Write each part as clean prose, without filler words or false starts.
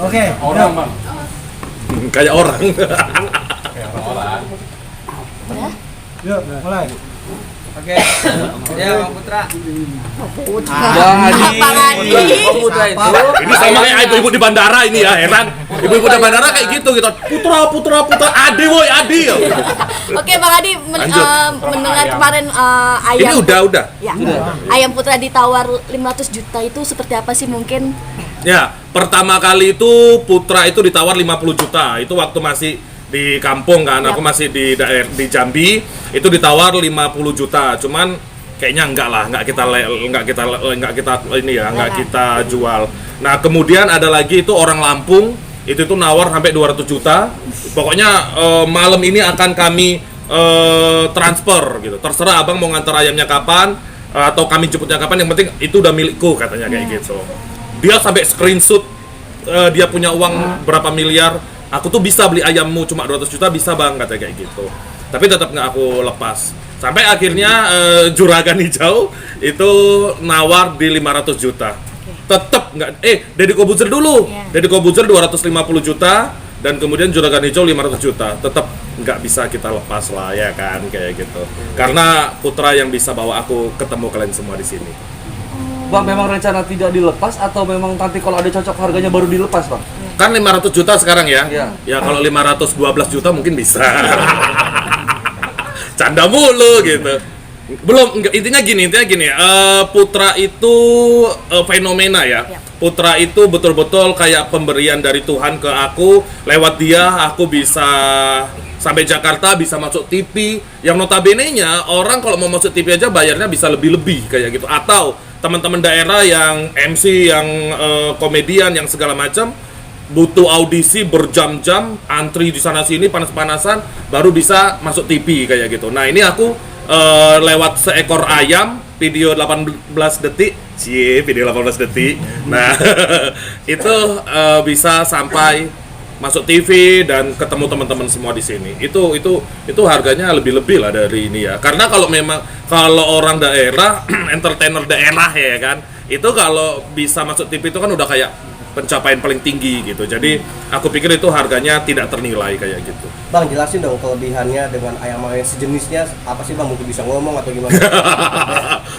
Oke, Orang bang. Kayak orang. Orang. yuk mulai. Oke. Ya Bang Putra. Bang Adi. Oh Putra itu. Ini sama kayak ibu-ibu di bandara ini ya, heran. Ibu-ibu di bandara kayak gitu. Putra, Adi woi, Adi. Oke Bang Adi, mendengar kemarin ayam. Ini udah. Ya. Ayam Putra ditawar 500 juta itu seperti apa sih mungkin? Ya, pertama kali itu Putra itu ditawar 50 juta. Itu waktu masih di kampung kan, aku masih di daerah di Jambi, itu ditawar 50 juta. Cuman kayaknya nggak kita jual. Nah, kemudian ada lagi itu orang Lampung, itu nawar sampai 200 juta. Pokoknya malam ini akan kami transfer gitu. Terserah abang mau ngantar ayamnya kapan atau kami jemputnya kapan, yang penting itu udah milikku katanya kayak gitu. Dia sampai screenshot dia punya uang berapa miliar. Aku tuh bisa beli ayammu cuma 200 juta bisa bang, katanya kayak gitu. Tapi tetap nggak aku lepas. Sampai akhirnya Juragan Hijau itu nawar di 500 juta. Tetap nggak, Deddy Kobuzer dulu. Deddy Kobuzer 250 juta dan kemudian Juragan Hijau 500 juta. Tetap nggak bisa kita lepas lah ya kan, kayak gitu. Karena Putra yang bisa bawa aku ketemu kalian semua di sini. Bang, memang rencana tidak dilepas atau memang nanti kalau ada cocok harganya baru dilepas, Bang? Kan 500 juta sekarang ya? Iya. Ya kalau 512 juta mungkin bisa. Canda mulu gitu. Belum, intinya gini, Putra itu fenomena ya. Putra itu betul-betul kayak pemberian dari Tuhan ke aku. Lewat dia aku bisa sampai Jakarta, bisa masuk TV. Yang notabene-nya orang kalau mau masuk TV aja bayarnya bisa lebih-lebih kayak gitu. Atau teman-teman daerah yang MC, yang komedian, yang segala macam butuh audisi berjam-jam, antri di sana sini panas-panasan baru bisa masuk TV kayak gitu. Nah, ini aku lewat seekor ayam, video 18 detik. Video 18 detik. Nah, itu bisa sampai masuk TV dan ketemu teman-teman semua di sini. Itu harganya lebih-lebih lah dari ini ya. Karena kalau orang daerah, entertainer daerah ya kan, itu kalau bisa masuk TV itu kan udah kayak pencapaian paling tinggi gitu. Jadi aku pikir itu harganya tidak ternilai kayak gitu. Bang, jelasin dong kelebihannya dengan ayam-ayam sejenisnya apa sih Bang, mungkin bisa ngomong atau gimana?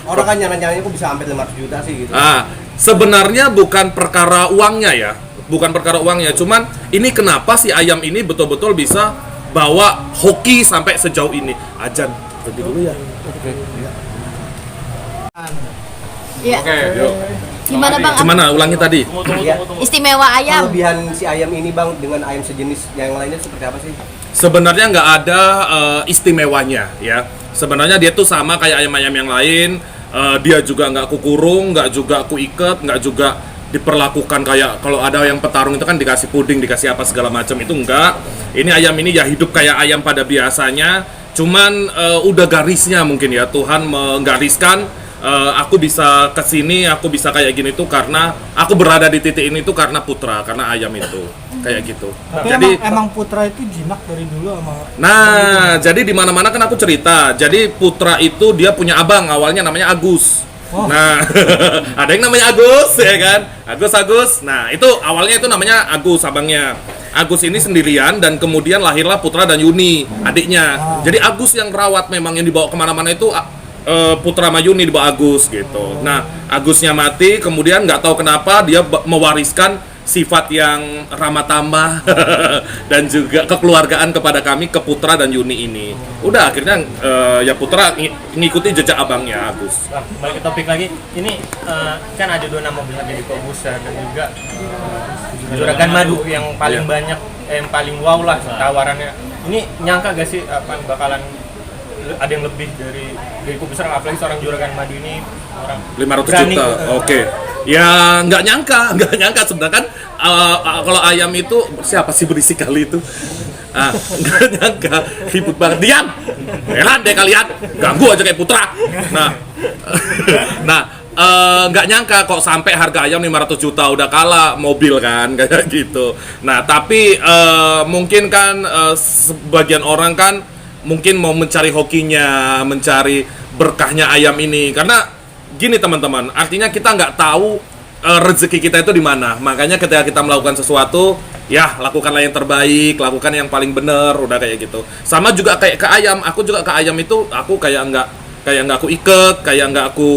Orang kan nyaranya kok bisa sampai 500 juta sih gitu. Sebenarnya bukan perkara uangnya ya. Bukan perkara uangnya, cuman ini kenapa si ayam ini betul-betul bisa bawa hoki sampai sejauh ini. Ajan, berhenti dulu ya. Iya. Oke. Gimana Bang? Gimana? Ulangi tadi. Istimewa ayam. Kelebihan si ayam ini Bang dengan ayam sejenis yang lainnya seperti apa sih? Sebenarnya nggak ada istimewanya ya. Sebenarnya dia tuh sama kayak ayam-ayam yang lain. Dia juga nggak aku kurung, nggak juga aku ikat, nggak juga diperlakukan kayak kalau ada yang petarung itu kan dikasih puding, dikasih apa segala macam, itu enggak. Ini ayam ini ya hidup kayak ayam pada biasanya, cuman udah garisnya mungkin ya Tuhan menggariskan aku bisa kesini, aku bisa kayak gini tuh karena aku berada di titik ini tuh karena Putra, karena ayam itu kayak gitu. Tapi jadi emang Putra itu jinak dari dulu sama. Nah, jadi di mana-mana kan aku cerita. Jadi Putra itu dia punya abang, awalnya namanya Agus. Nah, ada yang namanya Agus ya kan? Agus. Nah, itu awalnya itu namanya Agus abangnya. Agus ini sendirian dan kemudian lahirlah Putra dan Yuni, adiknya. Jadi Agus yang rawat, memang yang dibawa kemana-mana itu Putra sama Yuni dibawa Agus gitu. Nah, Agusnya mati, kemudian nggak tahu kenapa dia mewariskan sifat yang ramah tamah dan juga kekeluargaan kepada kami, ke Putra dan Yuni ini. Udah akhirnya ya Putra ngikuti jejak abangnya Agus. Nah, balik ke topik lagi, ini kan ada dua nama besar, Deddy Kobuzer dan juga Juragan Madu yang paling banyak, yang paling wow lah tawarannya. Ini nyangka gak sih bakalan ada yang lebih dari Deddy Kobuzer, apalagi seorang Juragan Madu ini orang 500 berani, juta, oke. Ya nggak nyangka sebenarnya kan kalau ayam itu siapa sih berisik kali itu? Nggak nyangka, ribut banget, diam, heran deh kalian, ganggu aja kayak Putra. Nggak nyangka kok sampai harga ayam 500 juta, udah kalah mobil kan kayak gitu. Nah tapi mungkin kan sebagian orang kan mungkin mau mencari hokinya, mencari berkahnya ayam ini, karena gini teman-teman, artinya kita nggak tahu rezeki kita itu di mana. Makanya ketika kita melakukan sesuatu, ya lakukanlah yang terbaik, lakukan yang paling benar, udah kayak gitu. Sama juga kayak ke ayam, aku juga ke ayam itu aku kayak nggak aku iket, kayak nggak aku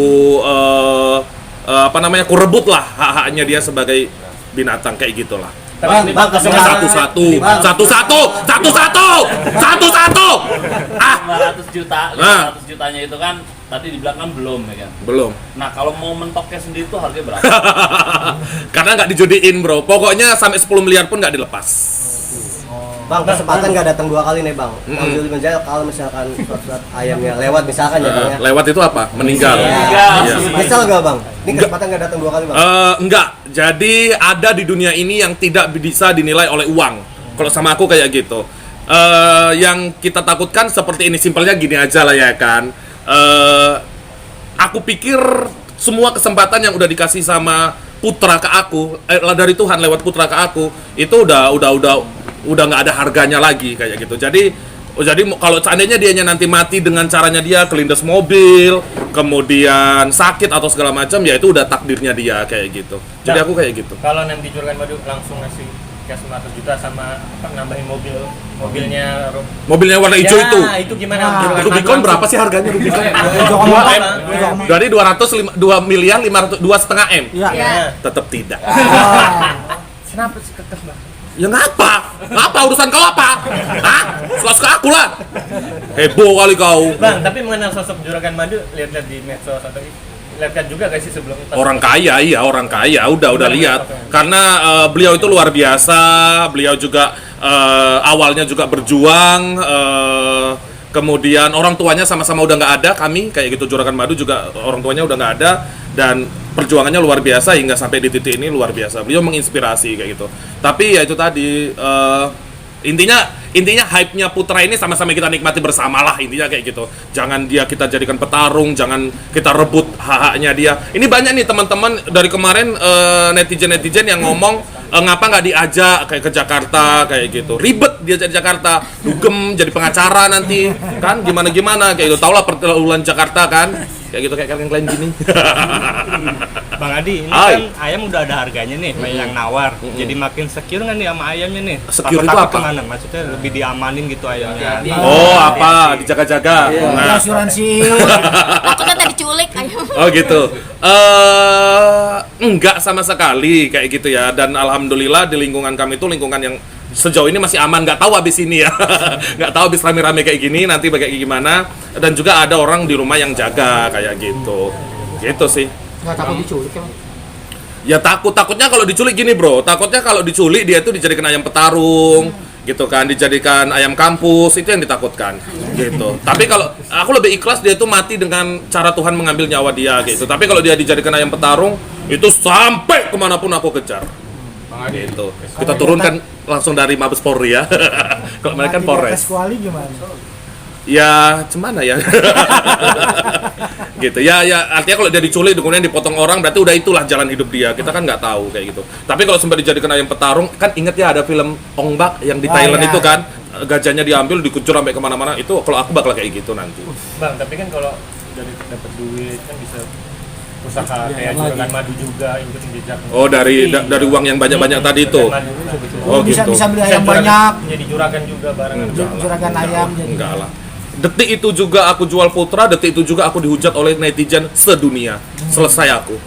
aku rebut lah hak-haknya dia sebagai binatang kayak gitulah. Bang, Satu-satu. Ah, 500 juta, Nah. 500 jutanya itu kan tadi dibilang kan belum ya kan. belum. Nah, kalau mau mentoknya sendiri tuh harganya berapa? Karena nggak dijodohin bro. Pokoknya sampai 10 miliar pun nggak dilepas. Bang, kesempatan nggak datang 2 kali nih bang. Ambil menjawab kalau misalkan surat ayamnya lewat misalkan ya bang ya. Lewat itu apa? Meninggal. Meninggal. Iya. Misal nggak bang? Ini kesempatan nggak datang 2 kali bang. Enggak. Jadi ada di dunia ini yang tidak bisa dinilai oleh uang. Kalau sama aku kayak gitu. Yang kita takutkan seperti ini, simpelnya gini aja lah ya kan. Aku pikir semua kesempatan yang udah dikasih sama putra ke aku, dari Tuhan lewat putra ke aku, itu udah nggak ada harganya lagi kayak gitu. Jadi kalau seandainya dianya nanti mati dengan caranya dia kelindes mobil, kemudian sakit atau segala macam, ya itu udah takdirnya dia kayak gitu. Jadi aku kayak gitu. Kalau nanti Juragan Madu langsung ngasih cash 500 juta sama nambahin mobilnya Mobilnya warna hijau itu. itu gimana? Juragan Madu Rubicon berapa sih harganya Rubicon? 2,4. Dari 2 miliar 500 2,5 M. Iya. Ya. Tetap tidak. Kenapa sih kekeh bang? Ya ngapa urusan kau apa? Hah? Suka aku lah. Heboh kali kau. Bang, tapi mengenal sosok Juragan Madu, lihat-lihat di medsos atau lihat juga guys sih sebelum itu. Orang kaya, iya orang kaya. Udah lihat. Karena beliau itu luar biasa. Beliau juga awalnya juga berjuang. Kemudian orang tuanya sama-sama udah nggak ada, kami kayak gitu. Juragan Madu juga orang tuanya udah nggak ada, dan perjuangannya luar biasa hingga sampai di titik ini luar biasa. Beliau menginspirasi kayak gitu. Tapi ya itu tadi intinya hype-nya putra ini sama-sama kita nikmati bersama lah, intinya kayak gitu. Jangan dia kita jadikan petarung, jangan kita rebut hak-haknya dia. Ini banyak nih teman-teman dari kemarin netizen yang ngomong ngapa nggak diajak kayak ke Jakarta kayak gitu. Ribet dia jadi Jakarta, dugem jadi pengacara nanti kan gimana kayak gitu. Tau lah pergaulan Jakarta kan kayak gitu, kayak kalian gini. Bang Adi, ini Hai. kan ayam udah ada harganya nih, yang nawar. Jadi makin secure nggak nih sama ayamnya nih? Secure itu Takut apa? kemana? Maksudnya lebih diamanin gitu ayamnya. Oh apa dijaga-jaga. Nah, Asuransi. Takutnya tadi diculik ayam. oh gitu. Enggak sama sekali kayak gitu ya. Dan alhamdulillah di lingkungan kami itu lingkungan yang sejauh ini masih aman. Nggak tahu habis ini ya. Nggak tahu habis rame-rame kayak gini nanti kayak gimana. Dan juga ada orang di rumah yang jaga kayak gitu. Gitu sih. Nggak takut diculik ya, Bang? Ya takutnya kalau diculik gini bro. Takutnya kalau diculik dia tuh dijadikan ayam petarung. Gitu kan, dijadikan ayam kampus, itu yang ditakutkan gitu. Tapi kalau aku lebih ikhlas dia itu mati dengan cara Tuhan mengambil nyawa dia gitu. Tapi kalau dia dijadikan ayam petarung, itu sampai kemanapun aku kejar gitu. Kita turunkan langsung dari Mabes Polri ya. Kalau mereka kan Polres. Kuali gimana? Ya cemana ya. Gitu ya artinya kalau dia diculik kemudian dipotong orang, berarti udah itulah jalan hidup dia. Kita kan nggak tahu kayak gitu. Tapi kalau sempat dijadikan ayam petarung, kan inget ya ada film Ong Bak yang di Thailand iya. itu kan, gajahnya diambil dikucur sampai kemana-mana. Itu kalau aku bakal kayak gitu nanti. Bang, tapi kan kalau dari dapat duit kan bisa usaha kayak Juragan Madu juga, ikut jejak. Oh dari uang yang banyak-banyak tadi itu. Oh bisa gitu. bisa beli ayam banyak. Jadi juragan juga barengan. Juragan ayam jadi. Enggak lah. Detik itu juga aku jual putra, detik itu juga aku dihujat oleh netizen sedunia. Selesai aku.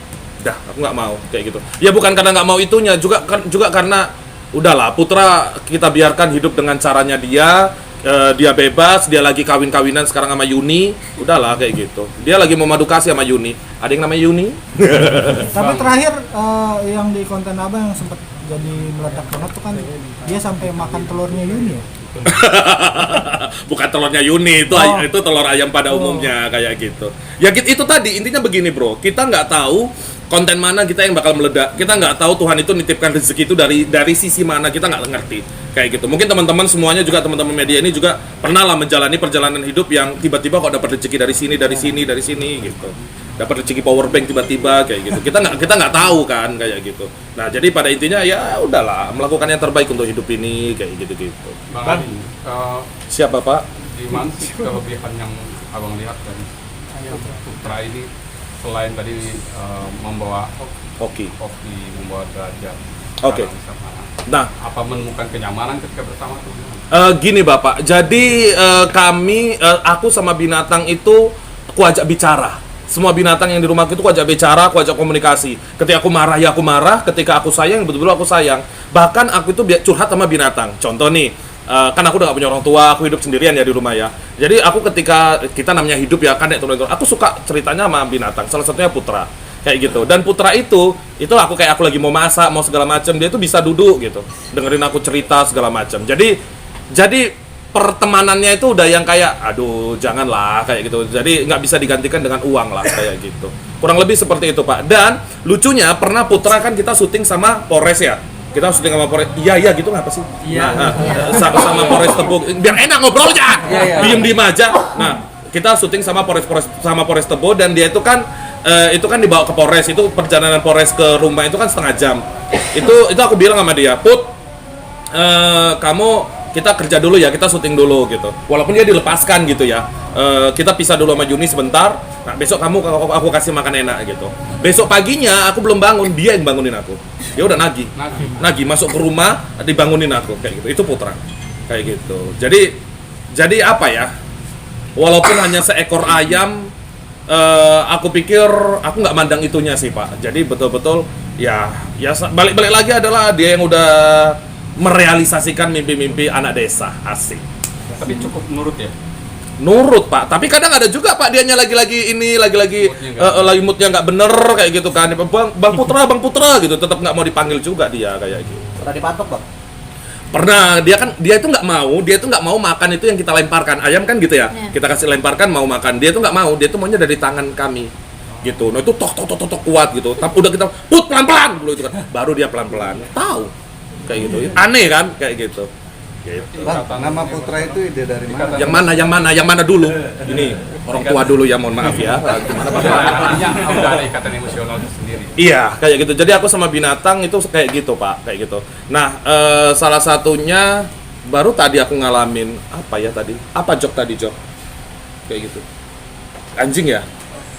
Dah, aku nggak mau kayak gitu. Ya bukan karena nggak mau itunya, juga karena udahlah putra kita biarkan hidup dengan caranya dia. Dia bebas, dia lagi kawin-kawinan sekarang sama Yuni. Udahlah kayak gitu. Dia lagi mau madu kasih sama Yuni. Ada yang namanya Yuni? Tapi terakhir yang di konten Abang yang sempat jadi meledak banget tuh kan dia sampai makan telurnya Yuni ya. Bukan telurnya Yuni, itu telur ayam pada umumnya kayak gitu. Ya itu tadi intinya begini bro, kita nggak tahu konten mana kita yang bakal meledak. Kita nggak tahu Tuhan itu nitipkan rezeki itu dari sisi mana, kita nggak ngerti kayak gitu. Mungkin teman-teman semuanya juga, teman-teman media ini juga pernah lah menjalani perjalanan hidup yang tiba-tiba kok dapat rezeki dari sini gitu. Dapat rezeki power bank tiba-tiba kayak gitu. Kita nggak tahu kan kayak gitu. Nah jadi pada intinya ya udahlah, melakukan yang terbaik untuk hidup ini kayak gitu. Bang, Siapa Pak? di mana sih kelebihan yang abang lihat dari putra ini selain tadi membawa Oke. kopi, membawa derajat. Oke. sekarang sama. Nah, Apa menemukan kenyamanan ketika bersama tuh? gini Bapak, jadi aku sama binatang itu aku ajak bicara. Semua binatang yang di rumahku itu aku ajak bicara, aku ajak komunikasi. Ketika aku marah, ya aku marah. Ketika aku sayang, betul-betul aku sayang. Bahkan aku itu curhat sama binatang. Contoh nih, kan aku udah gak punya orang tua, aku hidup sendirian ya di rumah ya. Jadi aku ketika kita namanya hidup ya kan, aku suka ceritanya sama binatang. Salah satunya Putra. Kayak gitu. Dan Putra itu aku kayak aku lagi mau masak, mau segala macam, dia tuh bisa duduk gitu, dengerin aku cerita segala macam. Jadi pertemanannya itu udah yang kayak, aduh janganlah kayak gitu. Jadi nggak bisa digantikan dengan uang lah kayak gitu. Kurang lebih seperti itu Pak. Dan lucunya pernah Putra kan kita syuting sama Polres ya. Kita syuting sama Polres. Iya gitu ngapa sih? Iya. Sama Polres Tebuk. Biar enak ngobrolnya. Diem aja. Nah kita syuting sama Polres Tebuk dan dia itu kan dibawa ke Polres. Itu perjalanan Polres ke rumah itu kan setengah jam. Itu aku bilang sama dia, Put, kamu kita kerja dulu ya, kita syuting dulu gitu. Walaupun dia dilepaskan gitu ya. Kita pisah dulu sama Juni sebentar. Nah, besok aku kasih makan enak gitu. Besok paginya aku belum bangun, dia yang bangunin aku. Dia udah nagih masuk ke rumah, dibangunin aku kayak gitu. Itu Putra. Kayak gitu. Jadi apa ya? Walaupun hanya seekor ayam, aku pikir aku nggak mandang itunya sih Pak. Jadi betul-betul ya balik lagi adalah dia yang udah merealisasikan mimpi-mimpi anak desa. Asik. Tapi cukup nurut ya. Nurut Pak, tapi kadang ada juga Pak dianya lagi moodnya nggak bener kayak gitu kan. Bang Putra gitu, tetap nggak mau dipanggil juga dia kayak gitu. Pernah dipatok Bang? Pernah, dia itu nggak mau makan itu yang kita lemparkan. Ayam kan gitu ya, kita kasih lemparkan mau makan, dia tuh nggak mau, dia tuh maunya dari tangan kami gitu. Nah itu tok kuat gitu. Tapi udah kita put pelan-pelan dulu itu kan, baru dia pelan-pelan tahu kayak gitu. Aneh kan kayak gitu. Bang, nama Putra itu ide dari mana? Yang mana dulu? Ini orang tua dulu ya, mohon maaf ya. Artinya udah ada ikatan emosional sendiri. Iya, kayak gitu. Jadi aku sama binatang itu kayak gitu, Pak, kayak gitu. Nah, salah satunya baru tadi aku ngalamin apa ya tadi? Apa jok tadi jok? Kayak gitu. Anjing ya.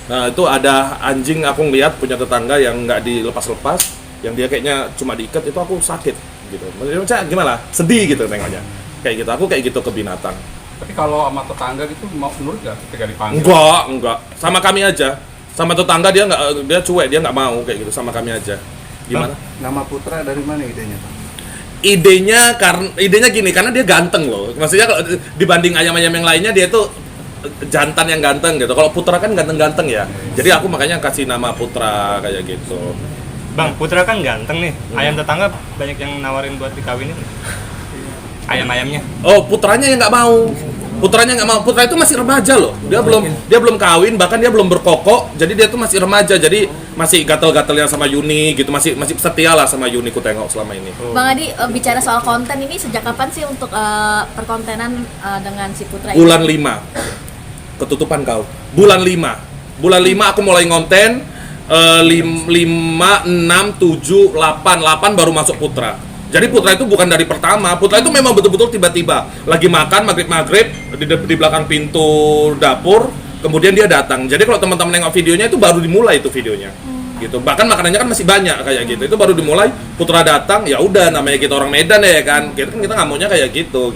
Nah, itu ada anjing aku ngeliat punya tetangga yang nggak dilepas-lepas, yang dia kayaknya cuma diikat, itu aku sakit gitu. Maksudnya gimana? Sedih gitu nengoknya. Kayak gitu. Aku kayak gitu ke binatang. Tapi kalau sama tetangga gitu mau nurut nggak ketika dipanggil? Enggak. Sama kami aja. Sama tetangga dia cuek, dia nggak mau kayak gitu, sama kami aja. Gimana? Nama Putra dari mana idenya, Bang? Idenya gini, karena dia ganteng loh. Maksudnya kalau dibanding ayam-ayam yang lainnya dia tuh jantan yang ganteng gitu. Kalau Putra kan ganteng-ganteng ya. Jadi aku makanya kasih nama Putra kayak gitu. Bang, Putra kan ganteng nih. Ayam tetangga banyak yang nawarin buat dikawinin. Ayam-ayamnya. Oh, putranya yang nggak mau. Putra itu masih remaja loh. Dia belum kawin, bahkan dia belum berkokok. Jadi dia tuh masih remaja. Jadi masih gatel-gatelnya sama Yuni gitu. Masih setia lah sama Yuni ku tengok selama ini. Bang Adi, bicara soal konten ini sejak kapan sih untuk perkontenan dengan si Putra ini? Bulan 5. Ketutupan kau. Bulan 5 aku mulai ngonten. 5, 6, 7, 8 baru masuk Putra. Jadi Putra itu bukan dari pertama. Putra itu memang betul-betul tiba-tiba lagi makan maghrib di belakang pintu dapur, kemudian dia datang. Jadi kalau teman-teman nengok videonya itu baru dimulai itu videonya. Gitu. Bahkan makanannya kan masih banyak kayak gitu. Itu baru dimulai, Putra datang, ya udah namanya kita orang Medan ya kan. Kita nggak maunya kayak gitu.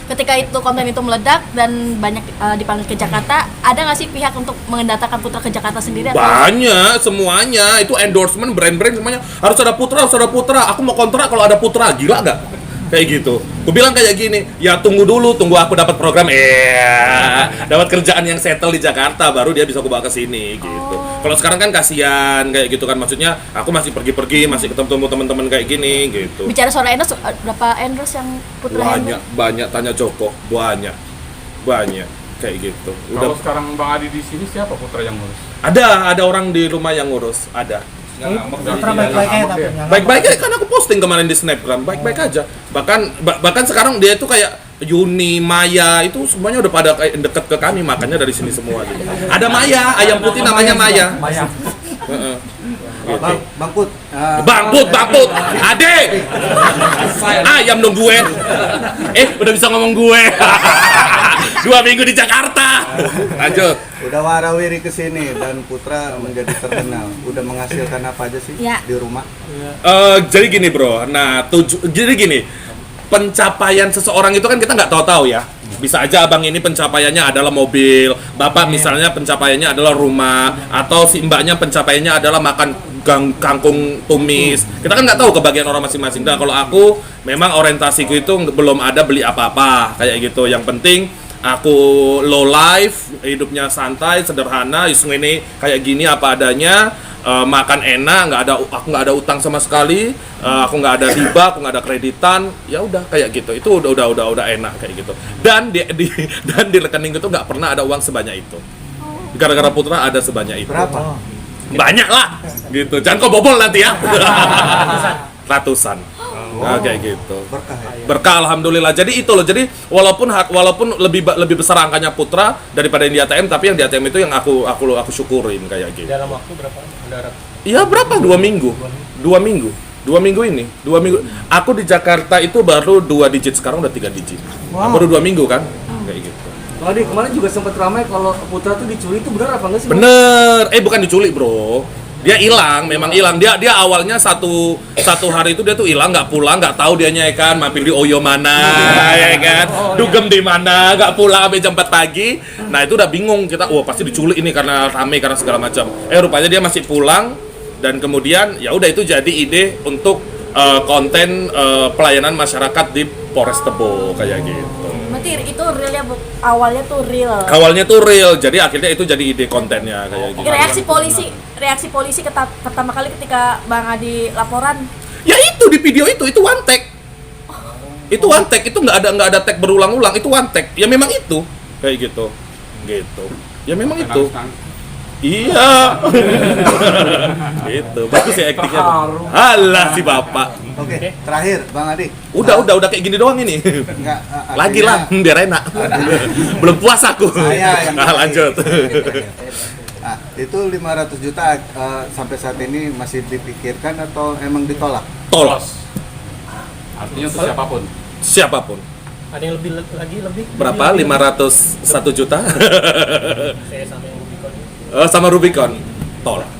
Ketika itu konten itu meledak dan banyak dipanggil ke Jakarta, ada nggak sih pihak untuk mendatangkan Putra ke Jakarta sendiri? Banyak, semuanya itu endorsement brand-brand semuanya harus ada Putra. Aku mau kontrak kalau ada Putra, gila nggak? Kayak gitu. Aku bilang kayak gini, ya tunggu aku dapat program, dapat kerjaan yang settle di Jakarta, baru dia bisa aku bawa ke sini gitu. Kalau sekarang kan kasihan kayak gitu kan, maksudnya aku masih pergi-pergi, masih ketemu teman-teman kayak gini gitu. Bicara soal endorse, berapa endorse yang Putra banyak tanya Joko, banyak kayak gitu. Kalau sekarang Bang Adi di sini siapa Putra yang ngurus? Ada orang di rumah yang ngurus, ada. Putra baik-baik aja tapi Baik-baik aja kan aku posting kemarin di Snapgram, baik-baik aja. Bahkan sekarang dia tuh kayak Yuni, Maya itu semuanya udah pada kayak deket ke kami, makanya dari sini semua gitu. Ada Maya, ayam putih namanya Maya. Heeh. Bang Put. Bang Put, Ade. Ayam dong gue. Udah bisa ngomong gue. 2 minggu di Jakarta. Lanjut. Udah warawiri ke sini dan Putra menjadi terkenal. Udah menghasilkan apa aja sih Ya. di rumah? Jadi gini bro, nah jadi gini, pencapaian seseorang itu kan kita nggak tahu-tahu ya. Bisa aja abang ini pencapaiannya adalah mobil, bapak misalnya pencapaiannya adalah rumah, atau si mbaknya pencapaiannya adalah makan kangkung tumis. Kita kan nggak tahu kebagian orang masing-masing. Nah kalau aku memang orientasiku itu belum ada beli apa-apa kayak gitu. Yang penting aku low life, hidupnya santai, sederhana, ini kayak gini apa adanya. Makan enak, aku nggak ada utang sama sekali, aku nggak ada riba, aku nggak ada kreditan, ya udah kayak gitu. Itu udah enak kayak gitu. Dan di rekening itu nggak pernah ada uang sebanyak itu. Gara-gara Putra ada sebanyak itu. Berapa? Banyak lah, gitu. Jangan kau bobol nanti ya. Ratusan. Nah, kayak gitu. Berkah ya? Berkah alhamdulillah. Jadi itu loh. Jadi walaupun lebih besar angkanya Putra daripada yang di ATM, tapi yang di ATM itu yang aku syukurin kayak gitu. Dalam waktu berapa? Mendarat. Iya berapa? 2 minggu. 2 minggu. 2 minggu ini. 2 minggu. Aku di Jakarta itu baru 2 digit, sekarang udah 3 digit. Wow. Baru 2 minggu kan? Kayak gitu. Oh, Dik, kemarin juga sempat ramai kalau Putra tuh dicuri, itu benar apa enggak sih? Bener. Bukan diculik, Bro. Dia hilang, memang hilang. Dia awalnya satu hari itu dia tuh hilang, nggak pulang, nggak tahu dianya ya kan, mampir di Oyo mana, ya kan, dugem di mana, nggak pulang sampai jam 4 pagi. Nah itu udah bingung kita, wah pasti diculik ini karena rame karena segala macam. Rupanya dia masih pulang dan kemudian ya udah itu jadi ide untuk konten pelayanan masyarakat di Polres Tebo kayak gitu. Berarti itu realnya awalnya tuh real. Awalnya tuh real, jadi akhirnya itu jadi ide kontennya kayak gitu. Reaksi polisi pertama kali ketika Bang Adi laporan. Ya itu di video itu one take. Itu one take, itu nggak ada tag berulang-ulang, itu one take. Ya memang itu kayak gitu. Gitu. Ya memang itu. Iya. Gitu. Bagus ya aktingnya. Alah si bapak. Oke, terakhir Bang Adi. Udah kayak gini doang ini. Enggak, Lagi lah, biar enak. Belum puas aku. Saya yang lanjut. Nah, itu 500 juta sampai saat ini masih dipikirkan atau emang ditolak? Tolak. Artinya untuk siapapun. Siapapun. Ada yang lebih? Berapa? 501 juta? Saya sampai yang Rubicon. Sama Rubicon. Tolak.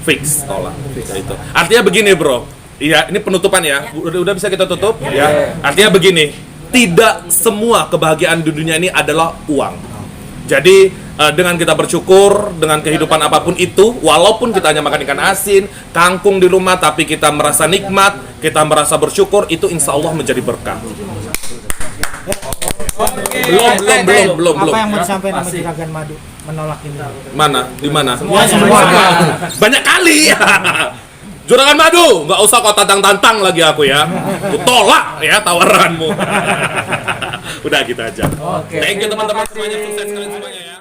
Fix, tolak. Kayak itu. Artinya begini, Bro. Iya, ini penutupan ya. Udah bisa kita tutup? Ya. Artinya begini, tidak semua kebahagiaan di dunia ini adalah uang. Jadi dengan kita bersyukur dengan kehidupan apapun itu, walaupun kita hanya makan ikan asin, kangkung di rumah, tapi kita merasa nikmat, kita merasa bersyukur, itu insya Allah menjadi berkah. Belum. Apa yang mau disampaikan sama Juragan Madu menolak ini? Mana? Di mana? Semua. Banyak kali. Juragan Madu, nggak usah kau tantang-tantang lagi aku ya. Aku tolak ya tawaranmu. Udah gitu aja. Thank you teman-teman semuanya, sukses kalian semuanya ya.